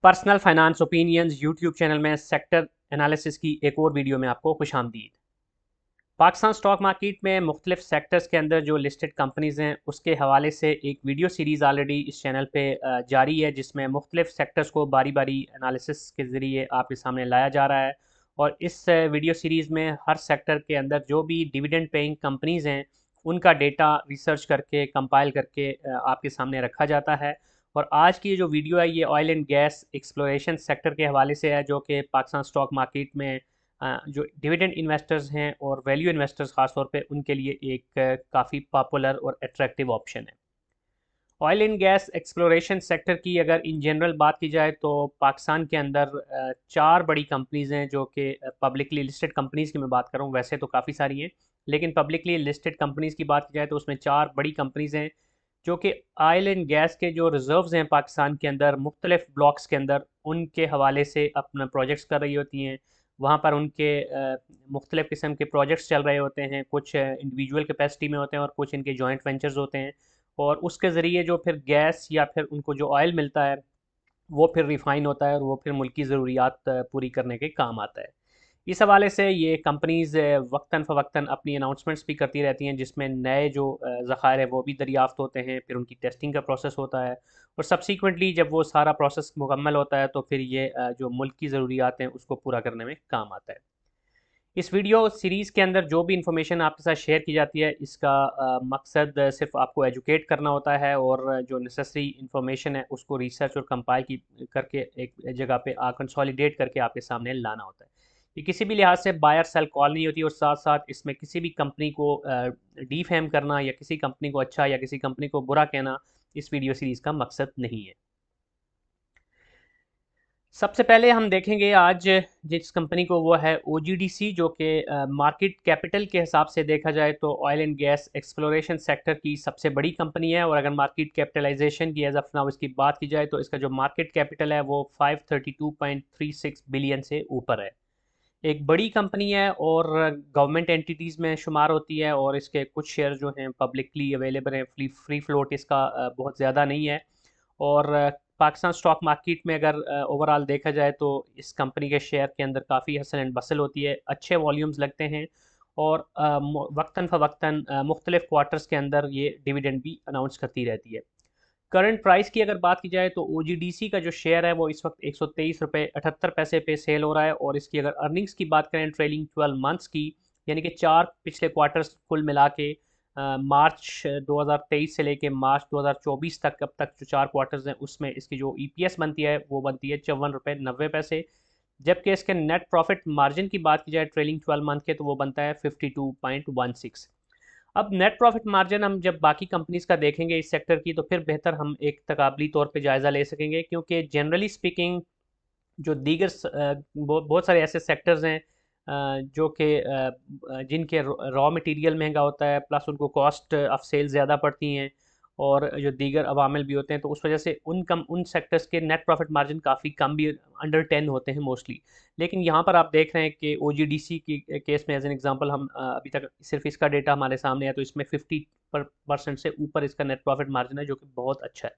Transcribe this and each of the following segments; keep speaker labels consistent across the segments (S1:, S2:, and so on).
S1: Personal finance opinions YouTube channel में sector analysis की एक और वीडियो में आपको खुशामदीद। पाकिस्तान स्टॉक मार्केट में मुख्तलिफ सेक्टर्स के अंदर जो लिस्टेड कंपनीज़ हैं उसके हवाले से एक वीडियो सीरीज़ ऑलरेडी इस चैनल पे जारी है, जिसमें मुख्तलिफ सेक्टर्स को बारी बारी एनालिसिस के ज़रिए आपके सामने लाया जा रहा है। और इस वीडियो सीरीज़ में हर सेक्टर के अंदर जो भी डिविडेंड पेइंग कंपनीज़ हैं उनका डेटा रिसर्च करके कंपाइल करके आपके सामने रखा जाता है। और आज की जो वीडियो है ये oil and gas exploration sector के हवाले से है, जो कि पाकिस्तान स्टॉक मार्केट में जो डिविडेंड इन्वेस्टर्स हैं और वैल्यू इन्वेस्टर्स ख़ास तौर पे उनके लिए एक काफ़ी पॉपुलर और अट्रैक्टिव ऑप्शन है। Oil and gas exploration sector की अगर इन जनरल बात की जाए तो पाकिस्तान के अंदर चार बड़ी कंपनीज़ हैं, जो कि पब्लिकली लिस्टेड कंपनीज़ की मैं बात कर रहा हूँ। वैसे तो काफ़ी सारी हैं, लेकिन पब्लिकली लिस्टेड कंपनीज़ की बात की जाए तो उसमें चार बड़ी कंपनीज़ हैं जो कि ऑयल एंड गैस के जो रिजर्व्स हैं पाकिस्तान के अंदर मुख्तलिफ ब्लॉक्स के अंदर उनके हवाले से अपना प्रोजेक्ट्स कर रही होती हैं। वहाँ पर उनके मुख्तलिफ किस्म के प्रोजेक्ट्स चल रहे होते हैं, कुछ इंडिविजुअल कैपेसिटी में होते हैं और कुछ इनके जॉइंट वेंचर्स होते हैं। और उसके ज़रिए जो फिर गैस या फिर उनको जो ऑयल मिलता है वो फिर रिफ़ाइन होता है और वो फिर मुल्क की ज़रूरियात पूरी करने के काम आता है। इस हवाले से ये कंपनीज़ वक्तन फ़वक्तन अपनी अनाउंसमेंट्स भी करती रहती हैं, जिसमें नए जो ज़खायर है वो भी दरियाफ़्त होते हैं, फिर उनकी टेस्टिंग का प्रोसेस होता है और सब्सीक्वेंटली जब वो सारा प्रोसेस मुकम्मल होता है तो फिर ये जो मुल्क की ज़रूरियात हैं उसको पूरा करने में काम आता है। इस वीडियो सीरीज़ के अंदर जो भी इंफॉर्मेशन आपके साथ शेयर की जाती है इसका मकसद सिर्फ आपको एजुकेट करना होता है और जो नेसेसरी इंफॉर्मेशन है उसको रिसर्च और कंपाइल की करके एक जगह पे कंसोलिडेट करके आपके सामने लाना होता है। ये किसी भी लिहाज से बायर सेल कॉल नहीं होती और साथ साथ इसमें किसी भी कंपनी को डीफेम करना या किसी कंपनी को अच्छा या किसी कंपनी को बुरा कहना इस वीडियो सीरीज़ का मकसद नहीं है। सबसे पहले हम देखेंगे आज जिस कंपनी को, वो है ओजीडीसी, जो कि मार्केट कैपिटल के हिसाब से देखा जाए तो oil and gas exploration sector की सबसे बड़ी कंपनी है। और अगर मार्केट कैपिटलाइजेशन की एज ऑफ नाउ इसकी बात की जाए तो इसका जो मार्केट कैपिटल है वो 532.36 बिलियन से ऊपर है। एक बड़ी कंपनी है और गवर्नमेंट एंटिटीज़ में शुमार होती है और इसके कुछ शेयर जो हैं पब्लिकली अवेलेबल हैं। फ्री फ्लोट इसका बहुत ज़्यादा नहीं है। और पाकिस्तान स्टॉक मार्केट में अगर ओवरऑल देखा जाए तो इस कंपनी के शेयर के अंदर काफ़ी हसल एंड बसल होती है, अच्छे वॉल्यूम्स लगते हैं और वक्तन फ़वक्तन मुख्तलिफ क्वार्टर्स के अंदर ये डिविडेंड भी अनाउंस करती रहती है। करंट प्राइस की अगर बात की जाए तो ओजीडीसी का जो शेयर है वो इस वक्त 123 रुपये 78 पैसे पे सेल हो रहा है। और इसकी अगर अर्निंग्स की बात करें ट्रेलिंग 12 मंथ्स की, यानी कि चार पिछले क्वार्टर्स कुल मिला के मार्च 2023 से लेके मार्च 2024 तक, अब तक जो चार क्वार्टर्स हैं उसमें इसकी जो ईपीएस बनती है वो बनती है 54 रुपये 90 पैसे। जबकि इसके नेट प्रॉफिट मार्जिन की बात की जाए ट्रेलिंग 12 मंथ के तो वो बनता है 52.16। अब नेट प्रॉफिट मार्जिन हम जब बाकी कंपनीज का देखेंगे इस सेक्टर की तो फिर बेहतर हम एक तकाबली तौर पे जायज़ा ले सकेंगे, क्योंकि जनरली स्पीकिंग जो दीगर बहुत सारे ऐसे सेक्टर्स हैं जो कि जिनके रॉ मटेरियल महंगा होता है, प्लस उनको कॉस्ट ऑफ सेल ज़्यादा पड़ती हैं और जो दीगर अवामिल भी होते हैं, तो उस वजह से उन सेक्टर्स के नेट प्रॉफिट मार्जिन काफ़ी कम भी अंडर 10 होते हैं मोस्टली। लेकिन यहाँ पर आप देख रहे हैं कि ओजीडीसी की केस में एज एन एग्जांपल हम अभी तक सिर्फ इसका डेटा हमारे सामने है तो इसमें 50% से ऊपर इसका नेट प्रॉफिट मार्जिन है, जो कि बहुत अच्छा है।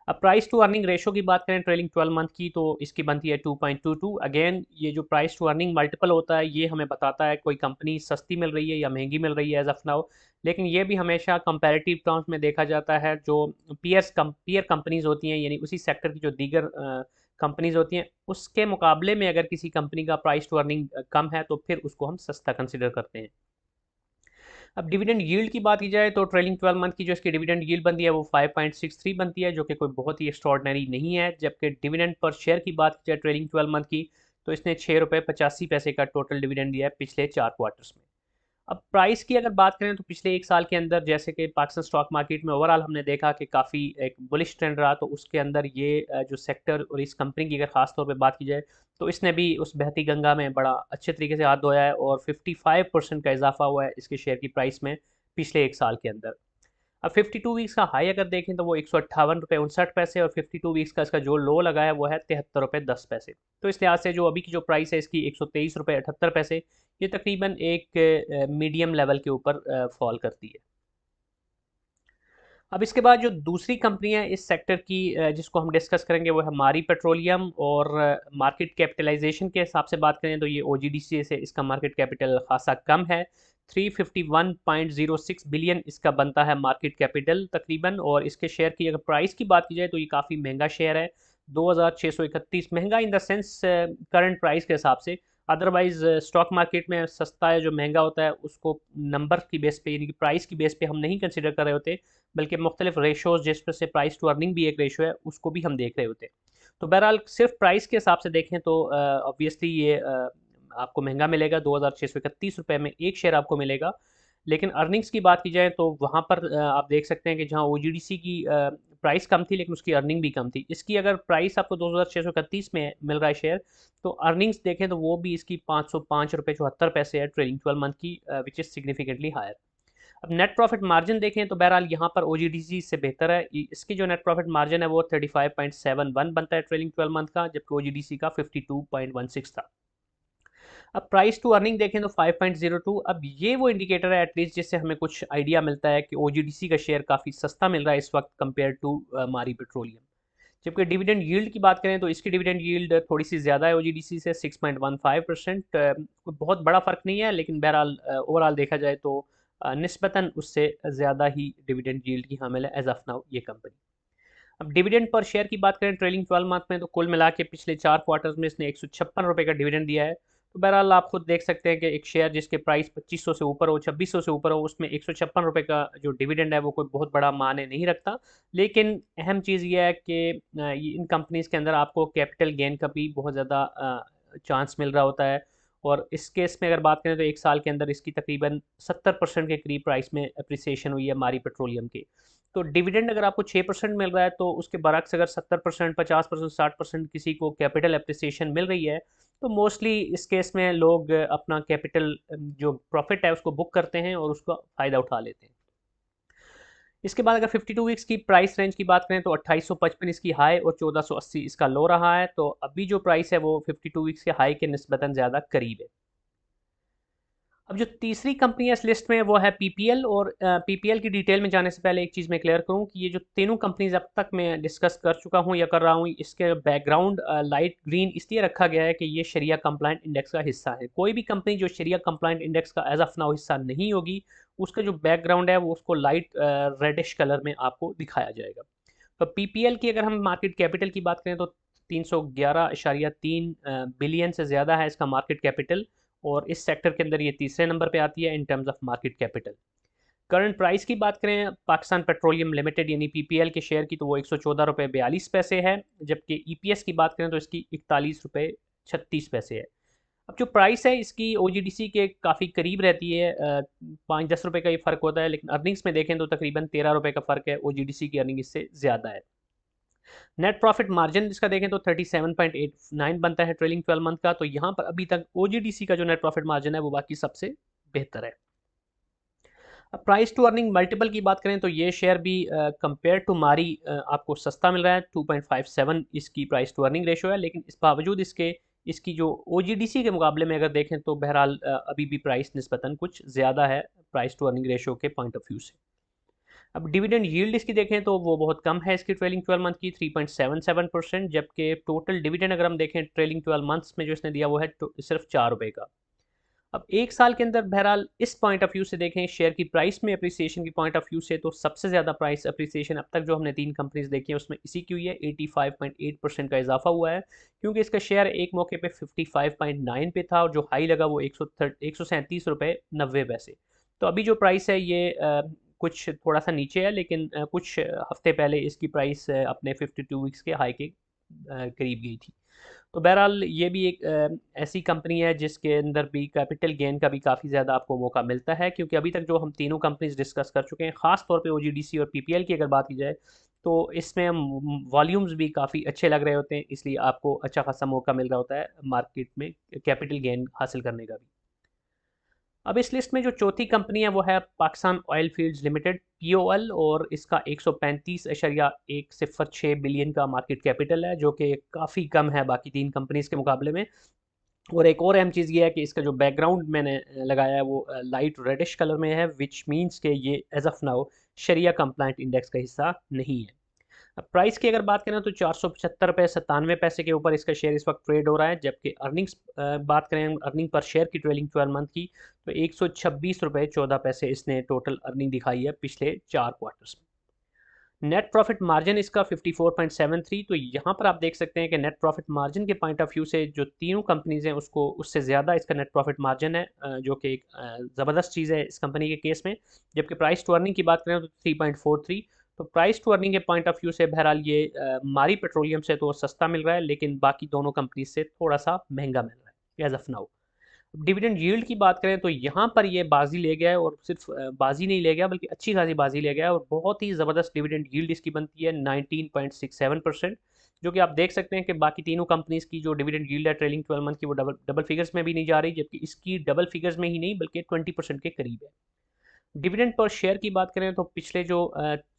S1: अब प्राइस टू अर्निंग रेशो की बात करें ट्रेलिंग 12 मंथ की तो इसकी बनती है 2.22। अगेन ये जो प्राइस टू अर्निंग मल्टीपल होता है ये हमें बताता है कोई कंपनी सस्ती मिल रही है या महंगी मिल रही है एज ऑफ नाउ। लेकिन ये भी हमेशा कंपैरेटिव टर्म्स में देखा जाता है। जो पीयर कंपनीज होती हैं, यानी उसी सेक्टर की जो दीगर कंपनीज होती हैं, उसके मुकाबले में अगर किसी कंपनी का प्राइस टू अर्निंग कम है तो फिर उसको हम सस्ता कंसिडर करते हैं। अब डिविडेंड यील्ड की बात की जाए तो ट्रेलिंग 12 मंथ की जो इसकी डिविडेंड यील्ड बनती है वो 5.63 बनती है, जो कि कोई बहुत ही एक्स्ट्रॉर्डनरी नहीं है। जबकि डिविडेंड पर शेयर की बात की जाए ट्रेलिंग 12 मंथ की तो इसने 6 रुपये 85 पैसे का टोटल डिविडेंड दिया है पिछले चार क्वार्टर्स में। अब प्राइस की अगर बात करें तो पिछले एक साल के अंदर जैसे कि पाकिस्तान स्टॉक मार्केट में ओवरऑल हमने देखा कि काफ़ी एक बुलिश ट्रेंड रहा, तो उसके अंदर ये जो सेक्टर और इस कंपनी की अगर खास तौर पे बात की जाए तो इसने भी उस बहती गंगा में बड़ा अच्छे तरीके से हाथ धोया है और 55% का इजाफा हुआ है इसके शेयर की प्राइस में पिछले एक साल के अंदर। अब 52 वीक्स का हाई अगर देखें तो वो 158 रुपये 59 पैसे और 52 वीक्स का इसका जो लो लगा है वो है 73 रुपये 10 पैसे। तो इस लिहाज से जो अभी की जो प्राइस है इसकी 123 रुपये 78 पैसे, ये तकरीबन एक मीडियम लेवल के ऊपर फॉल करती है। अब इसके बाद जो दूसरी कंपनी है इस सेक्टर की जिसको हम डिस्कस करेंगे वो है मारी पेट्रोलियम। और मार्केट कैपिटलाइजेशन के हिसाब से बात करें तो ये ओजीडीसी से इसका मार्केट कैपिटल खासा कम है। 351.06 बिलियन इसका बनता है मार्केट कैपिटल तकरीबन। और इसके शेयर की अगर प्राइस की बात की जाए तो ये काफ़ी महंगा शेयर है, 2631। महंगा in the sense current price के हिसाब से। अदरवाइज स्टॉक मार्केट में सस्ता है जो महंगा होता है उसको नंबर की बेस पे यानी कि प्राइस की बेस पे हम नहीं कंसिडर कर रहे होते, बल्कि मुख्तलिफ रेशोज़ जिसमें से प्राइस टू अर्निंग भी एक रेशो है उसको भी हम देख रहे होते हैं। तो बहरहाल सिर्फ प्राइस के हिसाब से देखें तो ऑब्वियसली ये आपको महंगा मिलेगा, 2631 रुपये में एक शेयर आपको मिलेगा। लेकिन अर्निंग्स की बात की जाए तो वहाँ पर आप देख सकते हैं कि जहाँ ओजीडीसी की प्राइस कम थी लेकिन उसकी अर्निंग भी कम थी। इसकी अगर प्राइस आपको 2631 में मिल रहा है शेयर, तो अर्निंग्स देखें तो वो भी इसकी 505 रुपये 74 पैसे है ट्रेलिंग 12 मंथ की, विच इज़ सिग्निफिकेंटली हायर। अब नेट प्रॉफिट मार्जिन देखें तो बहरहाल यहाँ पर ओजीडीसी से बेहतर है। इसकी जो नेट प्रॉफिट मार्जिन है वो 35.71 बनता है ट्रेलिंग 12 मंथ का, जबकि ओजीडीसी का 52.16 था। अब प्राइस टू अर्निंग देखें तो 5.02। अब ये वो इंडिकेटर है एटलीस्ट जिससे हमें कुछ आइडिया मिलता है कि ओजीडीसी का शेयर काफ़ी सस्ता मिल रहा है इस वक्त कंपेयर टू मारी पेट्रोलियम। जबकि डिविडेंड यील्ड की बात करें तो इसकी डिविडेंड यील्ड थोड़ी सी ज़्यादा है ओजीडीसी से, 6.15%। कोई बहुत बड़ा फ़र्क नहीं है लेकिन बहरहाल ओवरऑल देखा जाए तो निस्बतन उससे ज़्यादा ही डिविडेंड यील्ड की हामिल है एज ऑफ नाउ ये कंपनी। अब डिविडेंड पर शेयर की बात करें ट्रेलिंग 12 मंथ में तो कुल मिला के पिछले 4 क्वार्टर्स में इसने 156 रुपये का डिविडेंड दिया है। तो बहरहाल आप खुद देख सकते हैं कि एक शेयर जिसके प्राइस 2500 से ऊपर हो, 2600 से ऊपर हो, उसमें 156 रुपये का जो डिविडेंड है वो कोई बहुत बड़ा माने नहीं रखता। लेकिन अहम चीज़ ये है कि इन कंपनीज़ के अंदर आपको कैपिटल गेन का भी बहुत ज़्यादा चांस मिल रहा होता है। और इस केस में अगर बात करें तो एक साल के अंदर इसकी तकरीबन 70% के करीब प्राइस में अप्रिसिएशन हुई है मारी पेट्रोलियम की। तो डिविडेंड अगर आपको 6% मिल रहा है तो उसके बरक्स अगर 70%, 50%, 60% किसी को कैपिटल अप्रिसिएशन मिल रही है तो मोस्टली इस केस में लोग अपना कैपिटल जो प्रॉफिट है उसको बुक करते हैं और उसका फ़ायदा उठा लेते हैं। इसके बाद अगर 52 वीक्स की प्राइस रेंज की बात करें तो 2855 इसकी हाई और 1480 इसका लो रहा है। तो अभी जो प्राइस है वो 52 वीक्स के हाई के निस्बतन ज़्यादा करीब है। अब जो तीसरी कंपनी है इस लिस्ट में वो है पीपीएल। और पीपीएल की डिटेल में जाने से पहले एक चीज़ मैं क्लियर करूं कि ये जो तीनों कंपनीज अब तक मैं डिस्कस कर चुका हूं या कर रहा हूं, इसके बैकग्राउंड लाइट ग्रीन इसलिए रखा गया है कि ये शरिया कंप्लाइंट इंडेक्स का हिस्सा है। कोई भी कंपनी जो शरिया कंप्लाइंट इंडेक्स का एज ऑफ नाउ हिस्सा नहीं होगी उसका जो बैकग्राउंड है वो उसको लाइट रेडिश कलर में आपको दिखाया जाएगा। तो पीपीएल की अगर हम मार्केट कैपिटल की बात करें तो 311.3 बिलियन से ज़्यादा है इसका मार्केट कैपिटल। और इस सेक्टर के अंदर ये तीसरे नंबर पे आती है in terms of market capital. Current price की बात करें पाकिस्तान पेट्रोलियम लिमिटेड यानी पीपीएल के शेयर की तो वो 114 रुपये 42 पैसे है, जबकि ईपीएस की बात करें तो इसकी 41 रुपये 36 पैसे है। अब जो प्राइस है इसकी ओजीडीसी के काफ़ी करीब रहती है, 5-10 रुपये का ये फ़र्क होता है, लेकिन अर्निंग्स में देखें तो तकरीबन 13 रुपये का फ़र्क है, ओजीडीसी की अर्निंग इससे ज़्यादा है। नेट प्रॉफिट मार्जिन इसका देखें तो 37.89 बनता है ट्रेलिंग 12 मंथ का। तो यहाँ पर अभी तक ओजीडीसी का जो नेट प्रॉफिट मार्जिन है वो बाकी सबसे बेहतर है। अब प्राइस टू अर्निंग मल्टीपल की बात करें तो ये शेयर भी कंपेयर टू मारी आपको सस्ता मिल रहा है, 2.57 इसकी प्राइस टू अर्निंग रेशो है। लेकिन इस बावजूद इसकी जो ओजीडीसी के मुकाबले में अगर देखें तो बहरहाल अभी भी प्राइस निस्बतन कुछ ज़्यादा है प्राइस टू अर्निंग रेशो के पॉइंट ऑफ व्यू से। अब डिविडेंड यील्ड इसकी देखें तो वो बहुत कम है इसकी ट्रेलिंग 12 मंथ की, 3.77%। जबकि टोटल डिविडेंड अगर हम देखें ट्रेलिंग 12 मंथ्स में जो इसने दिया वो है सिर्फ 4 रुपये का। अब एक साल के अंदर बहरहाल इस पॉइंट ऑफ व्यू से देखें शेयर की प्राइस में अप्रिसिएशन की पॉइंट ऑफ व्यू से तो सबसे ज़्यादा प्राइस अप्रिसिएशन अब तक जो हमने 3 कंपनीज देखी है उसमें इसी की हुई है, 85.8% का इजाफा हुआ है। क्योंकि इसका शेयर एक मौके पे 55.9 पे था और जो हाई लगा वो 137 रुपये 90 पैसे। तो अभी जो प्राइस है ये कुछ थोड़ा सा नीचे है, लेकिन कुछ हफ्ते पहले इसकी प्राइस अपने 52 वीक्स के हाई के करीब गई थी। तो बहरहाल ये भी एक ऐसी कंपनी है जिसके अंदर भी कैपिटल गेन का भी काफ़ी ज़्यादा आपको मौका मिलता है। क्योंकि अभी तक जो हम तीनों कंपनीज डिस्कस कर चुके हैं, ख़ास तौर पे ओजीडीसी और पीपीएल की अगर बात की जाए तो इसमें वॉल्यूम्स भी काफ़ी अच्छे लग रहे होते हैं, इसलिए आपको अच्छा खासा मौका मिल रहा होता है मार्केट में कैपिटल गेन हासिल करने का भी। अब इस लिस्ट में जो चौथी कंपनी है वो है Pakistan oil fields limited POL. और इसका 135.106 बिलियन का मार्केट कैपिटल है जो कि काफ़ी कम है बाकी 3 कंपनीज के मुकाबले में। और एक और अहम चीज़ ये है कि इसका जो बैकग्राउंड मैंने लगाया है वो लाइट रेडिश कलर में है, विच मीन्स के ये एज ऑफ नाउ शरिया कंप्लाइंट इंडेक्स का हिस्सा नहीं है। अब प्राइस की अगर बात करें तो 475 रुपये 97 पैसे के ऊपर इसका शेयर इस वक्त ट्रेड हो रहा है, जबकि अर्निंग्स बात करें अर्निंग पर शेयर की ट्रेलिंग 12 मंथ की, तो 126 रुपये 14 पैसे इसने टोटल अर्निंग दिखाई है पिछले 4 क्वार्टर्स में। नेट प्रॉफिट मार्जिन इसका 54.73, तो यहाँ पर आप देख सकते हैं कि नेट प्रॉफिट मार्जिन के पॉइंट ऑफ व्यू से जो तीनों कंपनीज हैं उसको उससे ज़्यादा इसका नेट प्रॉफिट मार्जिन है, जो कि एक ज़बरदस्त चीज़ है इस कंपनी के केस में। जबकि प्राइस टू अर्निंग की बात करें तो 3.43, तो प्राइस टू अर्निंग के पॉइंट ऑफ व्यू से बहरहाल ये मारी पेट्रोलियम से तो सस्ता मिल रहा है, लेकिन बाकी दोनों कंपनीज से थोड़ा सा महंगा मिल रहा है as of now. Dividend yield की बात करें तो यहाँ पर ये बाजी ले गया है, और सिर्फ बाजी नहीं ले गया बल्कि अच्छी खासी बाजी ले गया है, और बहुत ही ज़बरदस्त डिविडेंड यील्ड इसकी बनती है 19.67%, जो कि आप देख सकते हैं कि बाकी तीनों कंपनीज की जो डिविडेंड यील्ड है ट्रेलिंग 12 मंथ की वो डबल डबल फिगर्स में भी नहीं जा रही, जबकि इसकी डबल फिगर्स में ही नहीं बल्कि 20% के करीब है। डिविडेंड पर शेयर की बात करें तो पिछले जो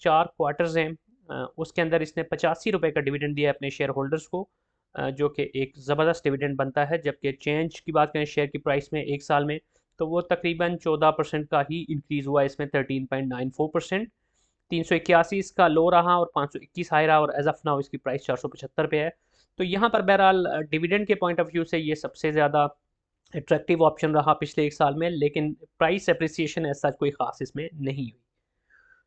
S1: 4 क्वार्टर्स हैं उसके अंदर इसने 85 रुपये का डिविडेंड दिया है अपने शेयर होल्डर्स को, जो कि एक ज़बरदस्त डिविडेंड बनता है। जबकि चेंज की बात करें शेयर की प्राइस में एक साल में, तो वो तकरीबन 14% का ही इंक्रीज़ हुआ है इसमें, 13.94%। 381 इसका लो रहा और 521 हाई रहा, और एज ऑफ नाउ इसकी प्राइस 475 पे है। तो यहाँ पर बहरहाल डिविडेंड के पॉइंट ऑफ व्यू से ये सबसे ज़्यादा अट्रैक्टिव ऑप्शन रहा पिछले एक साल में, लेकिन प्राइस एप्रिसिएशन ऐसा कोई ख़ास इसमें नहीं हुई।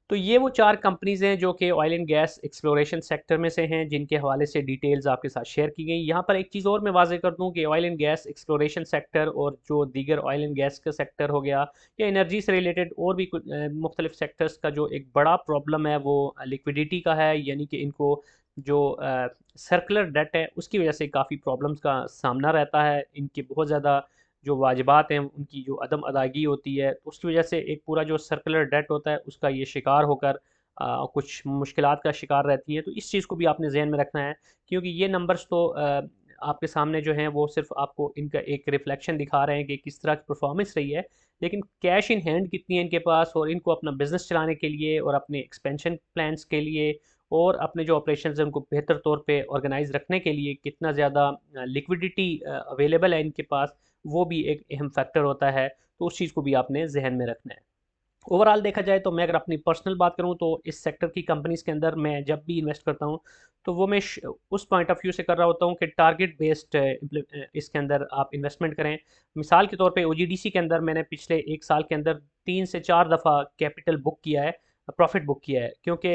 S1: तो ये वो 4 कंपनीज़ हैं जो कि oil and gas exploration sector में से हैं, जिनके हवाले से डिटेल्स आपके साथ शेयर की गई। यहाँ पर एक चीज़ और मैं वाज़ेह कर दूँ कि oil and gas exploration sector और जो दीगर ऑयल एंड गैस का सेक्टर हो गया या एनर्जी से रिलेटेड और भी कुछ मुख्तलिफ सेक्टर्स का जो एक बड़ा प्रॉब्लम है वो लिक्विडिटी का है, यानी कि इनको जो सर्कुलर डेट है उसकी वजह से काफ़ी प्रॉब्लम्स का सामना रहता है। इनके बहुत ज़्यादा जो वाजिबात हैं उनकी जो अदम अदायगी होती है, तो उसकी वजह से एक पूरा जो सर्कुलर डेट होता है उसका ये शिकार होकर कुछ मुश्किलात का शिकार रहती हैं। तो इस चीज़ को भी आपने जहन में रखना है, क्योंकि ये नंबर्स तो आपके सामने जो हैं वो सिर्फ आपको इनका एक रिफ्लेक्शन दिखा रहे हैं कि किस तरह की परफॉर्मेंस रही है, लेकिन कैश इन हैंड कितनी है इनके पास, और इनको अपना बिजनेस चलाने के लिए और अपने एक्सपेंशन प्लान्स के लिए और अपने जो ऑपरेशंस हैं उनको बेहतर तौर पे ऑर्गेनाइज रखने के लिए कितना ज़्यादा लिक्विडिटी अवेलेबल है इनके पास, वो भी एक अहम फैक्टर होता है। तो उस चीज़ को भी आपने जहन में रखना है। ओवरऑल देखा जाए तो मैं अगर अपनी पर्सनल बात करूं तो इस सेक्टर की कंपनीज़ के अंदर मैं जब भी इन्वेस्ट करता हूं तो वो मैं उस पॉइंट ऑफ व्यू से कर रहा होता हूं कि टारगेट बेस्ड इसके अंदर आप इन्वेस्टमेंट करें। मिसाल के तौर पे ओजीडीसी के अंदर मैंने पिछले एक साल के अंदर 3 से 4 दफ़ा कैपिटल बुक किया है, प्रॉफिट बुक किया है, क्योंकि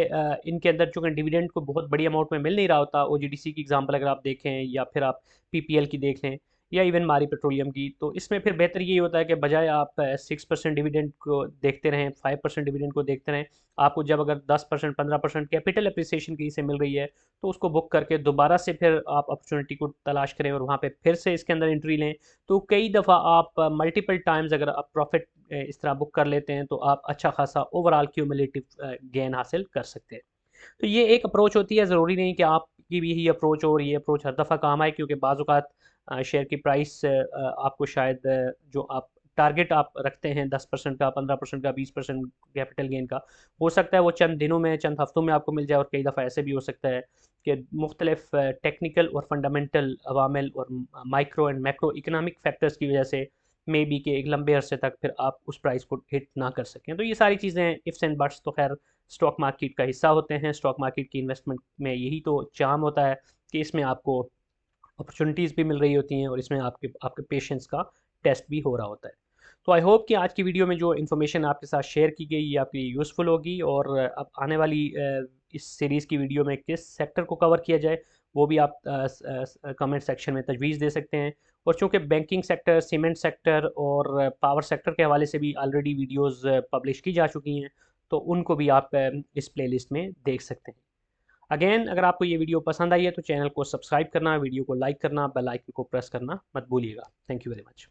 S1: इनके अंदर चूँकि डिविडेंड को बहुत बड़ी अमाउंट में मिल नहीं रहा होता। ओजीडीसी की एग्जांपल अगर आप देखें या फिर आप पीपीएल की देख लें या इवन मारी पेट्रोलियम की, तो इसमें फिर बेहतर यही होता है कि बजाय आप 6% डिविडेंड को देखते रहें, 5% डिविडेंड को देखते रहें, आपको जब अगर 10% 15% कैपिटल अप्रिसिएशन की से मिल रही है तो उसको बुक करके दोबारा से फिर आप अपॉर्चुनिटी को तलाश करें और वहाँ पे फिर से इसके अंदर एंट्री लें। तो कई दफ़ा आप मल्टीपल टाइम्स अगर आप प्रॉफिट इस तरह बुक कर लेते हैं तो आप अच्छा खासा ओवरऑल क्यूमुलेटिव गेन हासिल कर सकते हैं। तो ये एक अप्रोच होती है, ज़रूरी नहीं कि आपकी भी यही अप्रोच हो और ये अप्रोच हर दफ़ा काम आए, क्योंकि बाज़ औक़ात शेयर की प्राइस आपको शायद जो आप टारगेट आप रखते हैं 10% का, 15% का, 20% कैपिटल गेन का, हो सकता है वो चंद दिनों में चंद हफ्तों में आपको मिल जाए, और कई दफ़ा ऐसे भी हो सकता है कि मुख्तलिफ टेक्निकल और फंडामेंटल अवामिल और micro and macro economic factors की वजह से मे बी के एक लंबे अरसे तक फिर आप उस प्राइस को हिट ना कर सकें। तो ये सारी चीज़ें इफ्स एंड बट्स तो खैर स्टॉक मार्केट का हिस्सा होते हैं। स्टॉक मार्केट की इन्वेस्टमेंट में यही तो चार्म होता है कि इसमें आपको अपॉर्चुनिटीज़ भी मिल रही होती हैं और इसमें आपके आपके पेशेंस का टेस्ट भी हो रहा होता है। तो आई होप कि आज की वीडियो में जो इन्फॉर्मेशन आपके साथ शेयर की गई ये आपके लिए यूज़फुल होगी, और अब आने वाली इस सीरीज़ की वीडियो में किस सेक्टर को कवर किया जाए वो भी आप कमेंट सेक्शन में तजवीज़ दे सकते हैं। और चूँकि बैंकिंग सेक्टर, सीमेंट सेक्टर और पावर सेक्टर के हवाले से भी ऑलरेडी वीडियोज़ पब्लिश की जा चुकी हैं, तो उनको भी आप इस प्लेलिस्ट में देख सकते हैं। अगेन अगर आपको ये वीडियो पसंद आई है तो चैनल को सब्सक्राइब करना, वीडियो को लाइक करना, बेल आइकन को प्रेस करना मत भूलिएगा। Thank you very much.